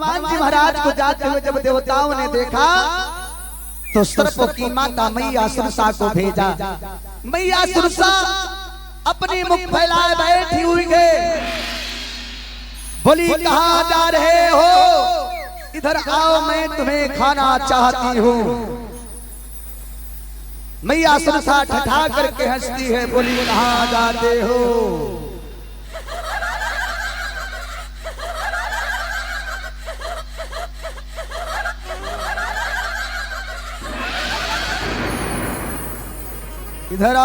हनुमान जी महाराज को जाते हुए जब देवताओं ने देखा तो सर्पों की माता मैया सुरसा को भेजा। मैया सुरसा अपनी मुख फैलाए बैठी हुई है, बोली कहां जा रहे हो, इधर आओ मैं तुम्हें खाना चाहती हूँ। मैया सुरसा ठठा करके हंसती है, बोली कहां जाते हो। इधर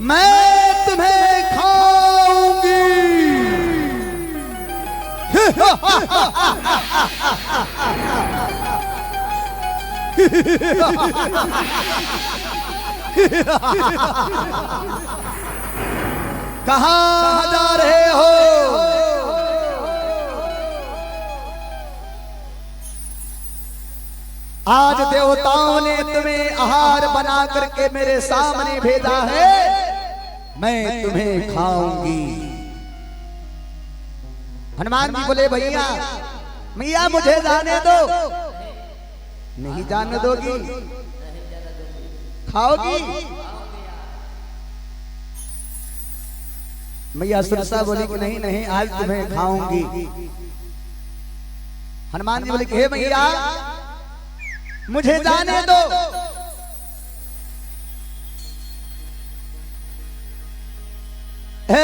मैं तुम्हें खाऊंगी। कहां जा रहे हो। आज देवताओं ने तुम्हें आहार बना करके मेरे सामने भेजा है, मैं तुम्हें खाऊंगी। हनुमान जी बोले भैया मैया मुझे जाने दो। नहीं जाने दोगी, खाओगी। मैया सुरसा बोली कि नहीं नहीं आज तुम्हें खाऊंगी। हनुमान जी बोले कि हे मैया मुझे जाने दो।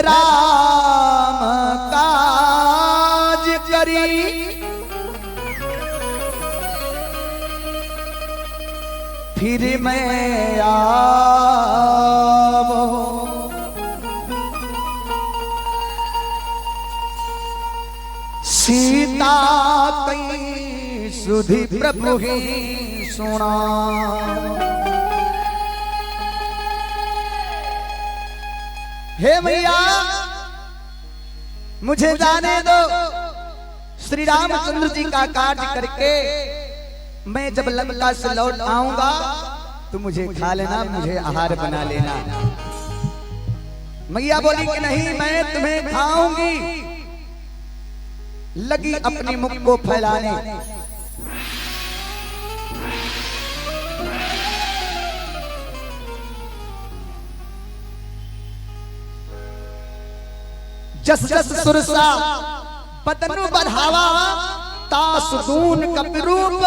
राम काज करी फिर मैं आवो। सीता कई सुधि प्रभु ही सुना। हे मैया मुझे जाने दो। श्री रामचंद्र जी का कार्य करके मैं जब लंका से लौट आऊंगा तो मुझे खा लेना, मुझे आहार बना लेना। मैया बोली कि नहीं मैं तुम्हें खाऊंगी। लगी अपनी मुख को फैलाने। जस जस सुरसा बदनु बढ़ावा तास दून कपिरूप।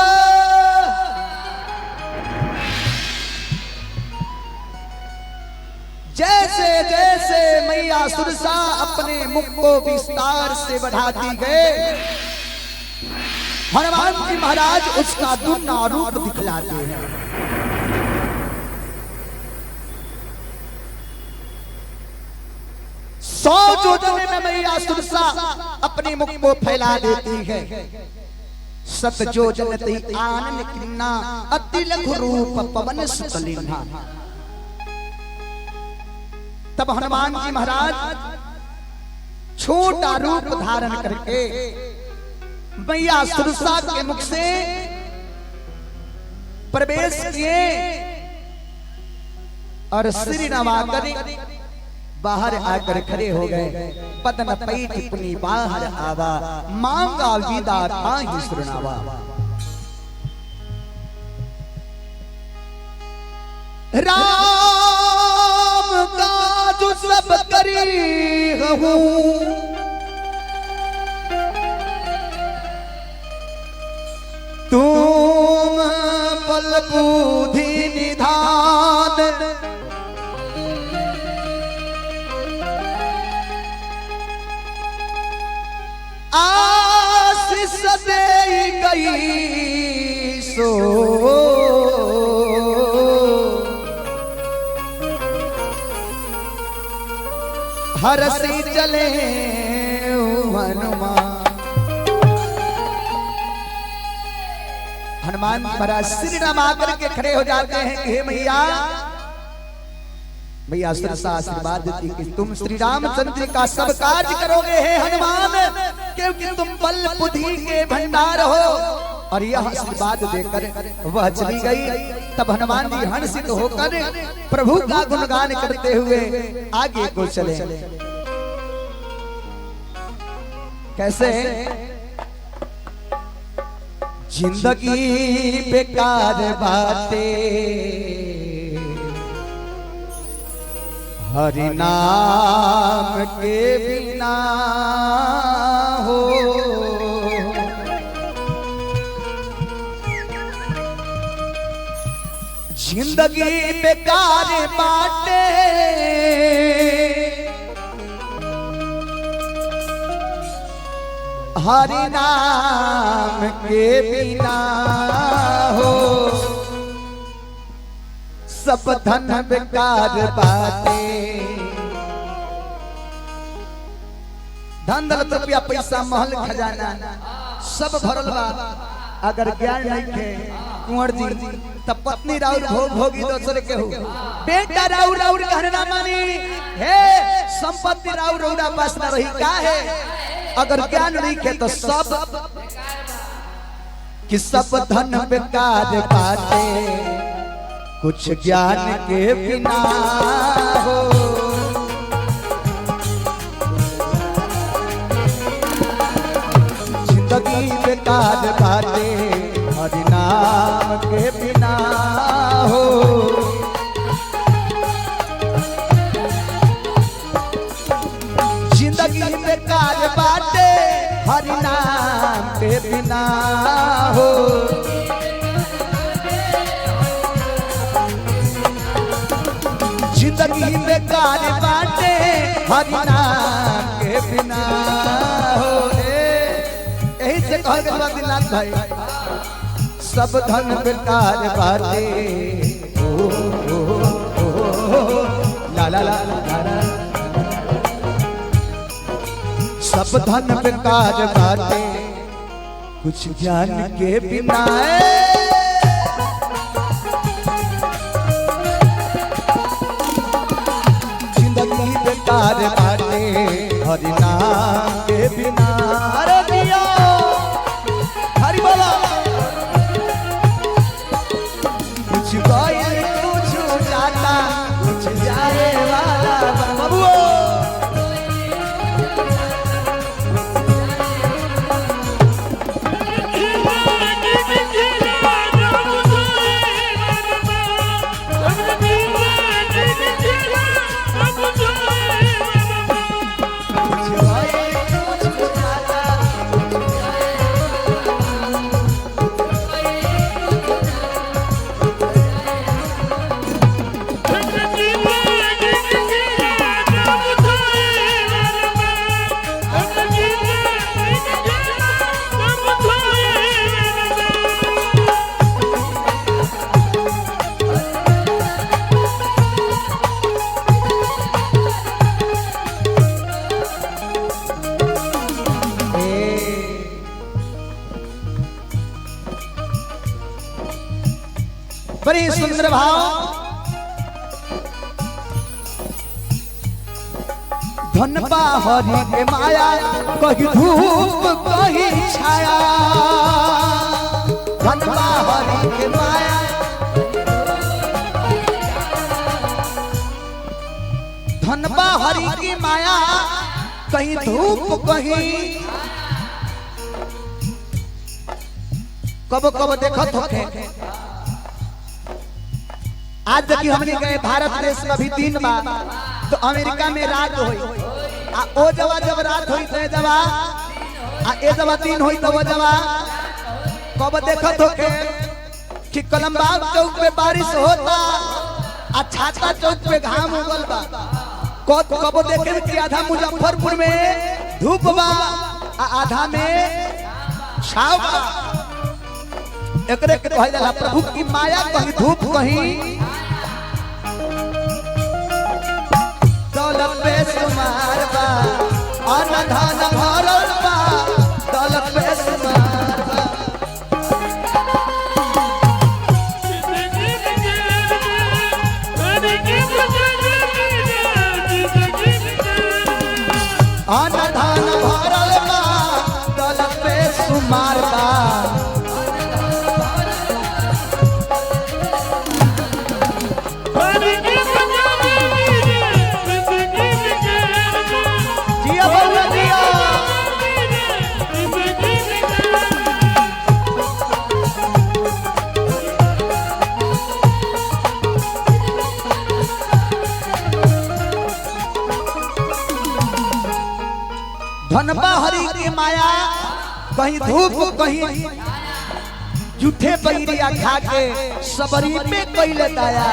जैसे जैसे मैया सुरसा अपने मुख को विस्तार से बढ़ाती गए, हनुमान जी महाराज उसका दुगना रूप दिखलाते हैं। सौ जोजन में मैया सुरसा अपने मुख को फैला देती है। सत जोजन ती आनन किन्ना अति लघु रूप पवन सुतलिन्हा। तब हनुमान जी महाराज छोटा रूप धारण करके मैया सुरसा के मुख से प्रवेश किए और श्री नवाकर बाहर आकर खड़े हो गए। पदन पैठ पुनि बाहर आवा मांगा विदा ताहि सुरनावा। राम काज सब करी हूँ तुम बल बुद्धि निधान। आशीष दे गई सो हरसी चले हनुमान। हनुमान महाराज श्री राम आकर के खड़े हो जाते हैं कि हे मैया। मैया सुरसा आशीर्वाद देती कि तुम श्री रामचंद्र का सब कार्य करोगे हे हनुमान, क्योंकि तुम बल बुद्धि के भंडार हो। और यह आशीर्वाद देकर वह चली गई। तब हनुमान जी हर्षित होकर प्रभु का गुणगान करते हुए आगे को चले। कैसे? जिंदगी बेकार बाटे हरि नाम के बिना हो। जिंदगी बेकार बाटे हरि नाम के बिना हो। सब धन बेकार बाटे। धन दौलत रुपया पैसा महल खजाना सब भरल बा, अगर ज्ञान नहीं थे कुंवर जी तब पत्नी राउर भोग भोगी दोसर के हो, बेटा राउर राउर घर ना मानी हे, संपत्ति राउर रौरा पास ना रही का है। अगर ज्ञान नहीं थे तो सब कि सब धन बेकार बाटे कुछ ज्ञान के बिना हो। जिंदगी बेकार बाटे हरि नाम के बिना हो। जिंदगी बेकार बाटे हरि नाम के बिना हो। जिंदगी बेकार बाटे हरि नाम के बिना हो। यही से कह गया दिलनाथ भाई सब धन बेकार बाटे ओ, ओ, ओ, ओ, ला ला ला ला। सब धन बेकार बाटे कुछ ज्ञान के बिना। जिंदगी बेकार बाटे हरि नाम के बिना। अरे दिया हरि बोला कुछ गए कुछ जाता कुछ जाए वाला बबुओ। बड़ी सुंदर भाव। धन हरि के माया कहीं धूप कहीं छाया। धन हरि के माया धन हरि की माया कहीं धूप कहीं। कब कब देखत होके आज देखिए हमने गए भारत देश में भी दिन बा तो अमेरिका में रात हुई आ ओ जवा जब रात हुई तो जवा आ ए जवा दिन हुई तो वो जवा कब देखत होके कि कलमबाग चौक पे बारिश होता आ छाता चौक पे घाम उगल बा। कब देखे कि आधा मुजफ्फरपुर में धूप बा आ आधा में छाव बा। एकरे के कहल जाला प्रभु की माया कहीं धूप कहीं। दौलत पे सुमार बा अन्न धन भरल बा दौलत पे सुमार बा। अन्न धन भरल बा दौलत पे सुमार बा। धनबा हरि की माया कहीं धूप कहीं जूठे बैरिया खा के सबरी में कैले दाया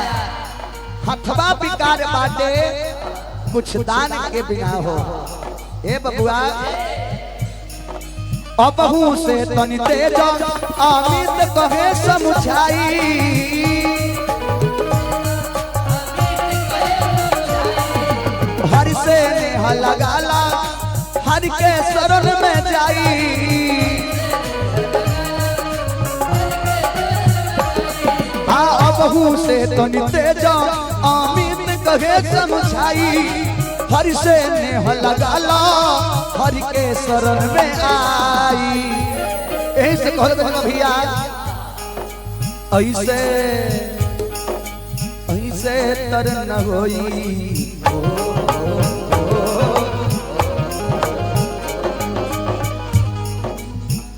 हथवा बिकार बाटे कुछ दान के बिना हो। ए बबुआ अबहू से तनि तेज अमित कहे समझाई हर से नेह लगाला हर के शरण में जाई अबहू से तनि तेज अमित कहे समझाई हर से नेह लगाला हर के शरण में आई। ऐसे कहो भैया ऐसे ऐसे तर न होई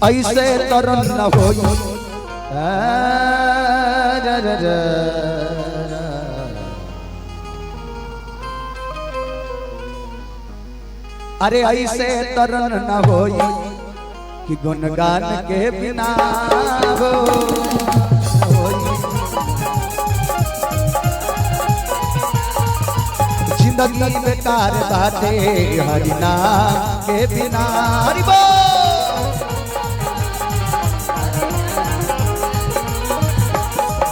ऐसे तर न होई अरे ऐसे तरन न होई कि गुणगान के बिना हो जिंदगी बेकार बाटे हरि नाम के बिना। हरि बोल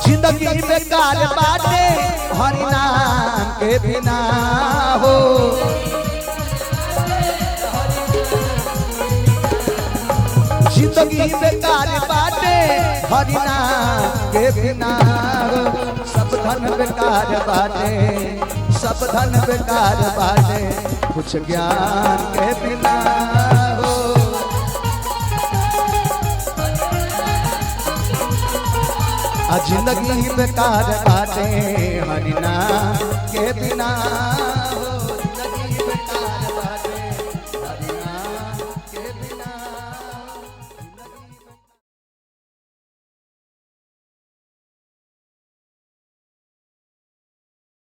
जिंदगी बेकार बाटे हरि नाम के बिना हो जिंदगी बेकार बाटे हरि नाम के बिना सब धन बेकार बाटे सब धन बेकार बाटे कुछ ज्ञान के बिना हो। जिंदगी बेकार बाटे हरि नाम के बिना